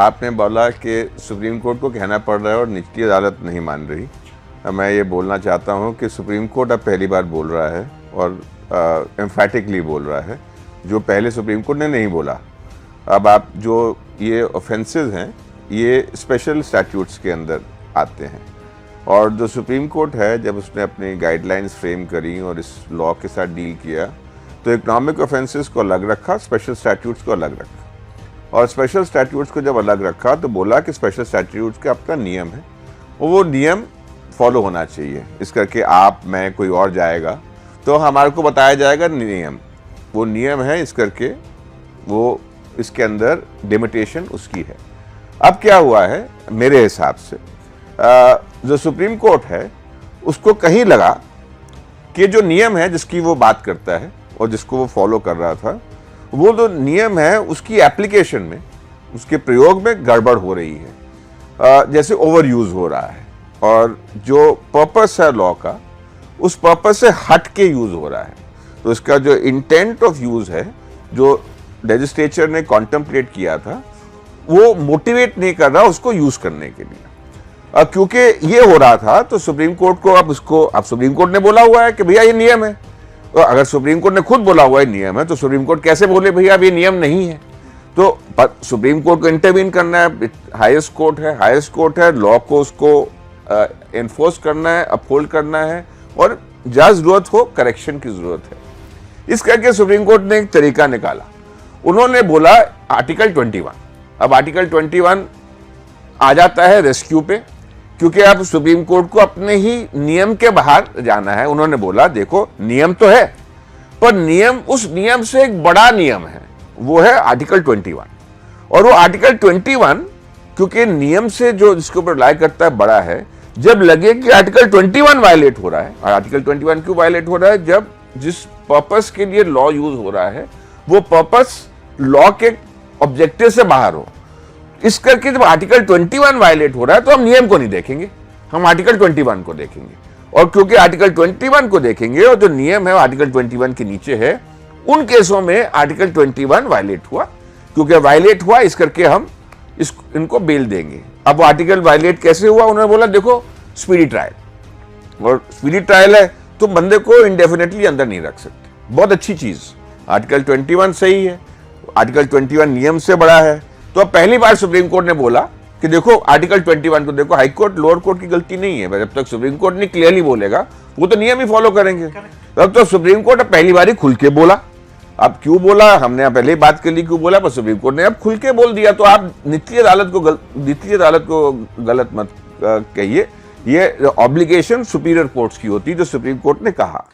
आपने बोला कि सुप्रीम कोर्ट को कहना पड़ रहा है और निचली अदालत नहीं मान रही। मैं ये बोलना चाहता हूँ कि सुप्रीम कोर्ट अब पहली बार बोल रहा है और एम्फैटिकली बोल रहा है, जो पहले सुप्रीम कोर्ट ने नहीं बोला। अब आप जो ये ऑफेंसेस हैं ये स्पेशल स्टैट्यूट्स के अंदर आते हैं और जो सुप्रीम कोर्ट है जब उसने अपनी गाइडलाइंस फ्रेम करी और इस लॉ के साथ डील किया तो इकोनॉमिक ऑफेंसेस को अलग रखा, स्पेशल स्टैट्यूट्स को अलग रखा। और स्पेशल स्टैट्यूट्स को जब अलग रखा तो बोला कि स्पेशल स्टैट्यूट्स का अपना नियम है और वो नियम फॉलो होना चाहिए। इस करके आप, मैं, कोई और जाएगा तो हमारे को बताया जाएगा नियम, वो नियम है, इस करके वो इसके अंदर लिमिटेशन उसकी है। अब क्या हुआ है मेरे हिसाब से, जो सुप्रीम कोर्ट है उसको कहीं लगा कि जो नियम है जिसकी वो बात करता है और जिसको वो फॉलो कर रहा था, वो जो नियम है उसकी एप्लीकेशन में, उसके प्रयोग में गड़बड़ हो रही है, जैसे ओवर यूज हो रहा है और जो पर्पस है लॉ का उस पर्पस से हट के यूज हो रहा है। तो इसका जो इंटेंट ऑफ यूज है, जो लेजिस्लेचर ने कॉन्टेम्पलेट किया था, वो मोटिवेट नहीं कर रहा उसको यूज करने के लिए। क्योंकि ये हो रहा था तो सुप्रीम कोर्ट को अब सुप्रीम कोर्ट ने बोला हुआ है कि भैया ये नियम है। तो अगर सुप्रीम कोर्ट ने खुद बोला हुआ है नियम है तो सुप्रीम कोर्ट कैसे बोले भैया अब ये नियम नहीं है। तो सुप्रीम कोर्ट को इंटरवीन करना है, हाईएस्ट कोर्ट है, लॉ को उसको एनफोर्स करना है, अपहोल्ड करना है और जहाँ जरूरत हो करेक्शन की जरूरत है। इस करके सुप्रीम कोर्ट ने एक तरीका निकाला, उन्होंने बोला आर्टिकल 21। अब आर्टिकल 21 आ जाता है रेस्क्यू पे, क्योंकि अब सुप्रीम कोर्ट को अपने ही नियम के बाहर जाना है। उन्होंने बोला देखो नियम तो है पर उस नियम से एक बड़ा नियम है, वो है आर्टिकल 21। और वो आर्टिकल 21 क्योंकि नियम से जो जिसके ऊपर रिलाई करता है बड़ा है, जब लगे कि आर्टिकल 21 वायलेट हो रहा है, और आर्टिकल 21 क्यों वायलेट हो रहा है, जब जिस पर्पस के लिए लॉ यूज हो रहा है वो पर्पस लॉ के ऑब्जेक्टिव से बाहर हो। इस करके जब आर्टिकल 21 वायलेट हो रहा है तो हम नियम को नहीं देखेंगे, हम आर्टिकल 21 को देखेंगे। और क्योंकि आर्टिकल 21 को देखेंगे और जो नियम है आर्टिकल 21 के नीचे है, उन केसों में आर्टिकल 21 वायलेट हुआ। क्योंकि वायलेट हुआ इस करके हम इनको बेल देंगे। अब वो आर्टिकल वायलेट कैसे हुआ, उन्होंने बोला देखो स्पीडी ट्रायल, और स्पीडी ट्रायल है तो बंदे को इंडेफिनेटली अंदर नहीं रख सकते। बहुत अच्छी चीज, आर्टिकल 21 सही है, आर्टिकल 21 नियम से बड़ा है। तो अब पहली बार सुप्रीम कोर्ट ने बोला कि देखो आर्टिकल 21 को देखो, हाई कोर्ट लोअर कोर्ट की गलती नहीं है, जब तक सुप्रीम कोर्ट ने क्लियरली बोलेगा वो तो नियम ही फॉलो करेंगे। तब तो सुप्रीम कोर्ट अब पहली बार ही खुल के बोला। अब क्यों बोला, हमने पहले ही बात कर ली क्यों बोला, पर सुप्रीम कोर्ट ने अब खुल के बोल दिया। तो आप निचली अदालत को गलत मत कहिए, ये ऑब्लिगेशन सुपीरियर कोर्ट्स की होती है, जो सुप्रीम कोर्ट ने कहा।